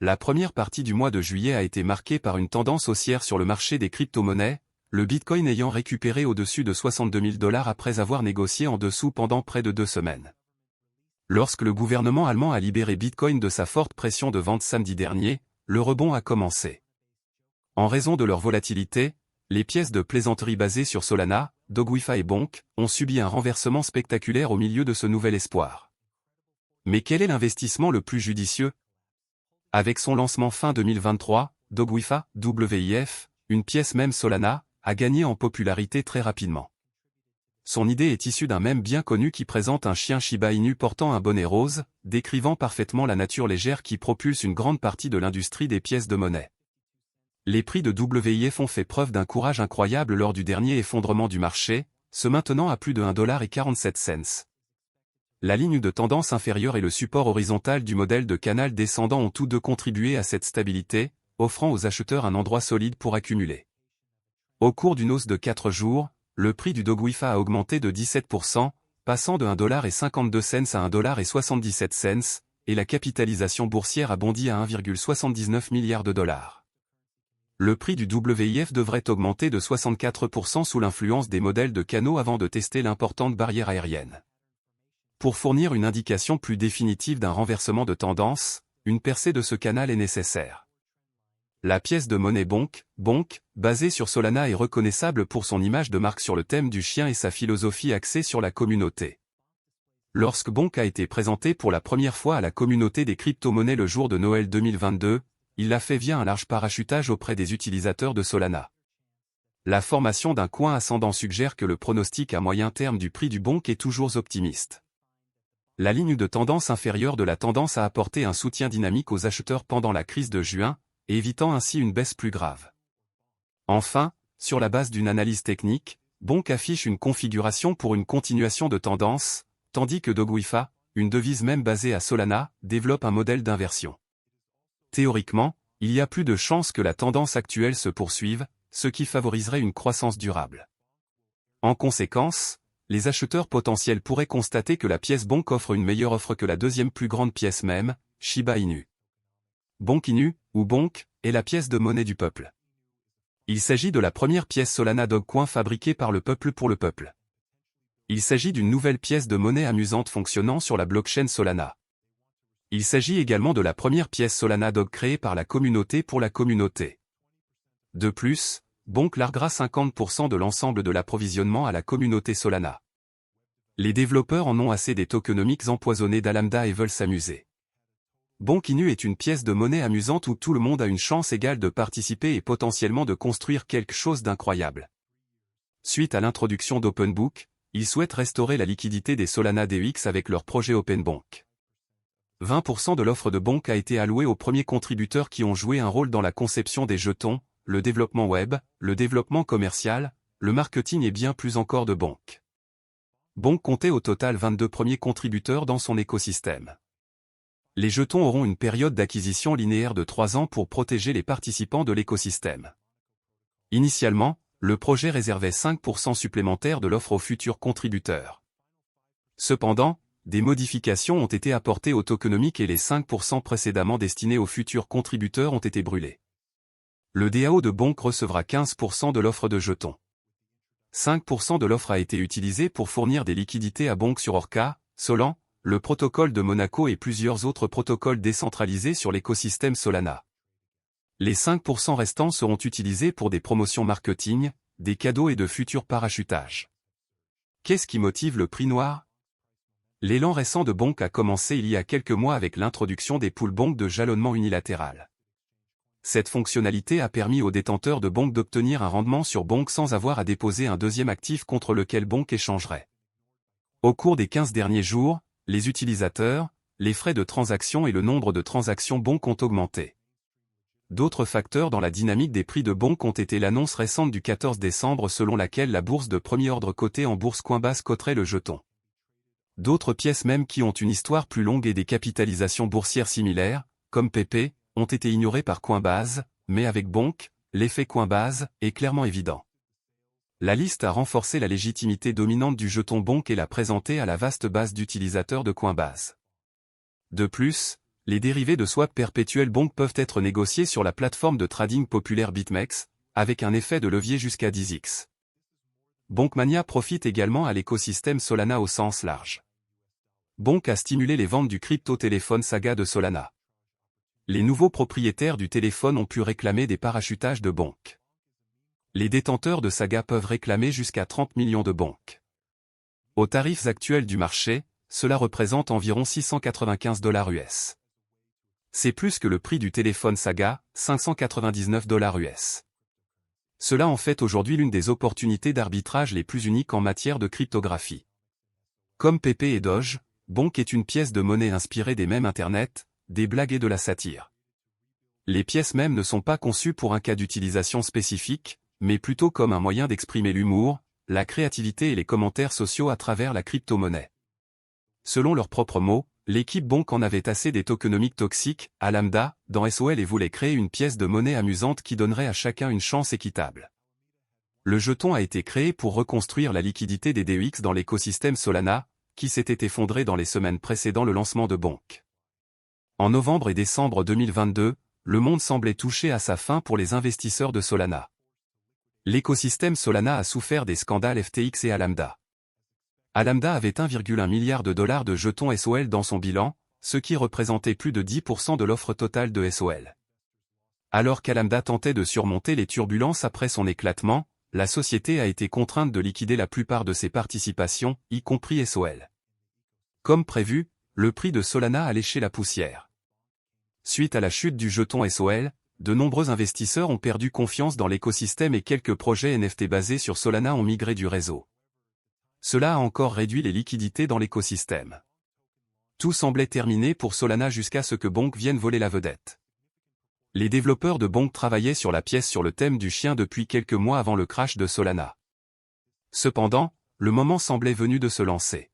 La première partie du mois de juillet a été marquée par une tendance haussière sur le marché des crypto-monnaies, le Bitcoin ayant récupéré au-dessus de 62 000 $ après avoir négocié en dessous pendant près de 2 semaines. Lorsque le gouvernement allemand a libéré Bitcoin de sa forte pression de vente samedi dernier, le rebond a commencé. En raison de leur volatilité, les pièces de plaisanterie basées sur Solana, Dogwifa et Bonk ont subi un renversement spectaculaire au milieu de ce nouvel espoir. Mais quel est l'investissement le plus judicieux? Avec son lancement fin 2023, Dogwifa, WIF, une pièce mème Solana, a gagné en popularité très rapidement. Son idée est issue d'un mème bien connu qui présente un chien Shiba Inu portant un bonnet rose, décrivant parfaitement la nature légère qui propulse une grande partie de l'industrie des pièces de monnaie. Les prix de WIF ont fait preuve d'un courage incroyable lors du dernier effondrement du marché, se maintenant à plus de 1,47 $. La ligne de tendance inférieure et le support horizontal du modèle de canal descendant ont tous deux contribué à cette stabilité, offrant aux acheteurs un endroit solide pour accumuler. Au cours d'une hausse de 4 jours, le prix du Dogwifa a augmenté de 17%, passant de 1,52 $ à 1,77 $, et la capitalisation boursière a bondi à 1,79 milliard $. Le prix du WIF devrait augmenter de 64% sous l'influence des modèles de canaux avant de tester l'importante barrière aérienne. Pour fournir une indication plus définitive d'un renversement de tendance, une percée de ce canal est nécessaire. La pièce de monnaie Bonk, basée sur Solana est reconnaissable pour son image de marque sur le thème du chien et sa philosophie axée sur la communauté. Lorsque Bonk a été présenté pour la première fois à la communauté des crypto-monnaies le jour de Noël 2022, il l'a fait via un large parachutage auprès des utilisateurs de Solana. La formation d'un coin ascendant suggère que le pronostic à moyen terme du prix du Bonk est toujours optimiste. La ligne de tendance inférieure de la tendance a apporté un soutien dynamique aux acheteurs pendant la crise de juin, évitant ainsi une baisse plus grave. Enfin, sur la base d'une analyse technique, Bonk affiche une configuration pour une continuation de tendance, tandis que Dogwifa, une devise même basée à Solana, développe un modèle d'inversion. Théoriquement, il y a plus de chances que la tendance actuelle se poursuive, ce qui favoriserait une croissance durable. En conséquence, les acheteurs potentiels pourraient constater que la pièce Bonk offre une meilleure offre que la deuxième plus grande pièce mème, Shiba Inu. Bonk Inu, ou Bonk, est la pièce de monnaie du peuple. Il s'agit de la première pièce Solana Dogecoin fabriquée par le peuple pour le peuple. Il s'agit d'une nouvelle pièce de monnaie amusante fonctionnant sur la blockchain Solana. Il s'agit également de la première pièce Solana Doge créée par la communauté pour la communauté. De plus, Bonk larguera 50% de l'ensemble de l'approvisionnement à la communauté Solana. Les développeurs en ont assez des tokenomics empoisonnés d'Alameda et veulent s'amuser. Bonk Inu est une pièce de monnaie amusante où tout le monde a une chance égale de participer et potentiellement de construire quelque chose d'incroyable. Suite à l'introduction d'OpenBook, ils souhaitent restaurer la liquidité des Solana DEX avec leur projet OpenBonk. 20% de l'offre de Bonk a été allouée aux premiers contributeurs qui ont joué un rôle dans la conception des jetons, le développement web, le développement commercial, le marketing et bien plus encore de Bonk. Bonk comptait au total 22 premiers contributeurs dans son écosystème. Les jetons auront une période d'acquisition linéaire de 3 ans pour protéger les participants de l'écosystème. Initialement, le projet réservait 5% supplémentaires de l'offre aux futurs contributeurs. Cependant, des modifications ont été apportées au tokenomic et les 5% précédemment destinés aux futurs contributeurs ont été brûlés. Le DAO de Bonk recevra 15% de l'offre de jetons. 5% de l'offre a été utilisé pour fournir des liquidités à Bonk sur Orca, Solan, le protocole de Monaco et plusieurs autres protocoles décentralisés sur l'écosystème Solana. Les 5% restants seront utilisés pour des promotions marketing, des cadeaux et de futurs parachutages. Qu'est-ce qui motive le prix noir? L'élan récent de Bonk a commencé il y a quelques mois avec l'introduction des pools Bonk de jalonnement unilatéral. Cette fonctionnalité a permis aux détenteurs de Bonk d'obtenir un rendement sur Bonk sans avoir à déposer un deuxième actif contre lequel Bonk échangerait. Au cours des 15 derniers jours, les utilisateurs, les frais de transaction et le nombre de transactions Bonk ont augmenté. D'autres facteurs dans la dynamique des prix de Bonk ont été l'annonce récente du 14 décembre selon laquelle la bourse de premier ordre cotée en bourse Coinbase coterait le jeton. D'autres pièces même qui ont une histoire plus longue et des capitalisations boursières similaires, comme PP, ont été ignorées par Coinbase, mais avec Bonk, l'effet Coinbase est clairement évident. La liste a renforcé la légitimité dominante du jeton Bonk et l'a présenté à la vaste base d'utilisateurs de Coinbase. De plus, Les dérivés de swap perpétuel Bonk peuvent être négociés sur la plateforme de trading populaire BitMEX, avec un effet de levier jusqu'à 10x. Bonkmania profite également à l'écosystème Solana au sens large. Bonk a stimulé les ventes du crypto-téléphone Saga de Solana. Les nouveaux propriétaires du téléphone ont pu réclamer des parachutages de Bonk. Les détenteurs de Saga peuvent réclamer jusqu'à 30 millions de Bonk. Aux tarifs actuels du marché, cela représente environ 695 $ US. C'est plus que le prix du téléphone Saga, 599 $ US. Cela en fait aujourd'hui l'une des opportunités d'arbitrage les plus uniques en matière de cryptographie. Comme Pepe et Doge, Bonk est une pièce de monnaie inspirée des mèmes Internet, des blagues et de la satire. Les pièces mêmes ne sont pas conçues pour un cas d'utilisation spécifique, mais plutôt comme un moyen d'exprimer l'humour, la créativité et les commentaires sociaux à travers la crypto-monnaie. Selon leurs propres mots, l'équipe Bonk en avait assez des tokenomiques toxiques, à Lambda, dans SOL et voulait créer une pièce de monnaie amusante qui donnerait à chacun une chance équitable. Le jeton a été créé pour reconstruire la liquidité des DEX dans l'écosystème Solana, qui s'était effondré dans les semaines précédant le lancement de Bonk. En novembre et décembre 2022, le monde semblait touché à sa fin pour les investisseurs de Solana. L'écosystème Solana a souffert des scandales FTX et Alameda. Alameda avait 1,1 milliard de dollars de jetons SOL dans son bilan, ce qui représentait plus de 10% de l'offre totale de SOL. Alors qu'Alameda tentait de surmonter les turbulences après son éclatement, la société a été contrainte de liquider la plupart de ses participations, y compris SOL. Comme prévu, le prix de Solana a léché la poussière. Suite à la chute du jeton SOL, de nombreux investisseurs ont perdu confiance dans l'écosystème et quelques projets NFT basés sur Solana ont migré du réseau. Cela a encore réduit les liquidités dans l'écosystème. Tout semblait terminé pour Solana jusqu'à ce que Bonk vienne voler la vedette. Les développeurs de Bonk travaillaient sur la pièce sur le thème du chien depuis quelques mois avant le crash de Solana. Cependant, le moment semblait venu de se lancer.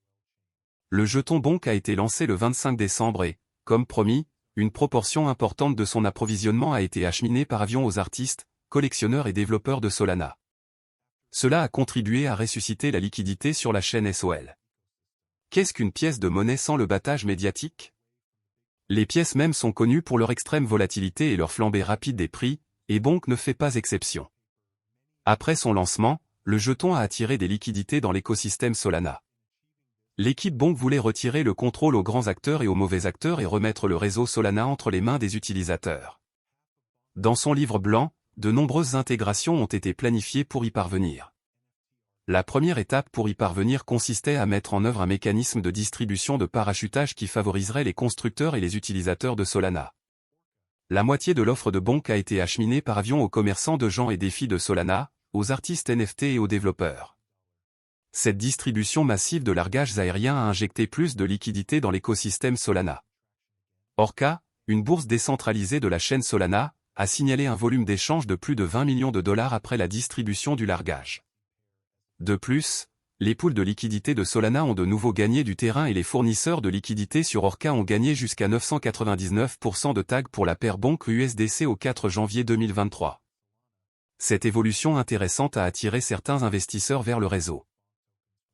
Le jeton Bonk a été lancé le 25 décembre et, comme promis, une proportion importante de son approvisionnement a été acheminée par avion aux artistes, collectionneurs et développeurs de Solana. Cela a contribué à ressusciter la liquidité sur la chaîne SOL. Qu'est-ce qu'une pièce de monnaie sans le battage médiatique? Les pièces mêmes sont connues pour leur extrême volatilité et leur flambée rapide des prix, et Bonk ne fait pas exception. Après son lancement, le jeton a attiré des liquidités dans l'écosystème Solana. L'équipe Bonk voulait retirer le contrôle aux grands acteurs et aux mauvais acteurs et remettre le réseau Solana entre les mains des utilisateurs. Dans son livre blanc, de nombreuses intégrations ont été planifiées pour y parvenir. La première étape pour y parvenir consistait à mettre en œuvre un mécanisme de distribution de parachutage qui favoriserait les constructeurs et les utilisateurs de Solana. La moitié de l'offre de Bonk a été acheminée par avion aux commerçants de gens et défis de Solana, aux artistes NFT et aux développeurs. Cette distribution massive de largages aériens a injecté plus de liquidités dans l'écosystème Solana. Orca, une bourse décentralisée de la chaîne Solana, a signalé un volume d'échange de plus de 20 millions de dollars après la distribution du largage. De plus, les pools de liquidités de Solana ont de nouveau gagné du terrain et les fournisseurs de liquidités sur Orca ont gagné jusqu'à 999% de tags pour la paire Bonk USDC au 4 janvier 2023. Cette évolution intéressante a attiré certains investisseurs vers le réseau.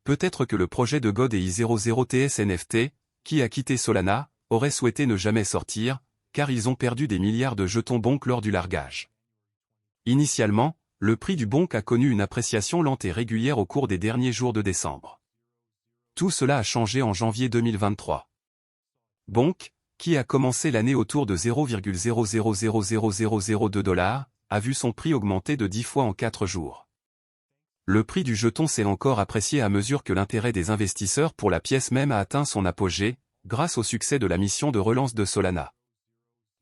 Peut-être que le projet de God et I00TS NFT, qui a quitté Solana, aurait souhaité ne jamais sortir, car ils ont perdu des milliards de jetons Bonk lors du largage. Initialement, le prix du Bonk a connu une appréciation lente et régulière au cours des derniers jours de décembre. Tout cela a changé en janvier 2023. Bonk, qui a commencé l'année autour de 0,000002 $, a vu son prix augmenter de 10 fois en 4 jours. Le prix du jeton s'est encore apprécié à mesure que l'intérêt des investisseurs pour la pièce même a atteint son apogée, grâce au succès de la mission de relance de Solana.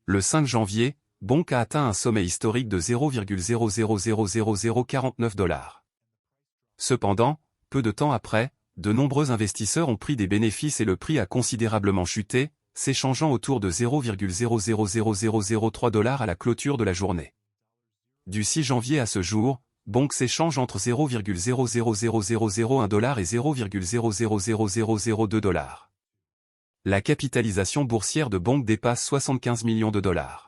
Le 5 janvier, Bonk a atteint un sommet historique de 0,000049 $. Cependant, peu de temps après, de nombreux investisseurs ont pris des bénéfices et le prix a considérablement chuté, s'échangeant autour de 0,000003 $ à la clôture de la journée. Du 6 janvier à ce jour, Bonk s'échange entre 0,000001 $ et 0,000002 $. La capitalisation boursière de Bonk dépasse 75 millions de dollars.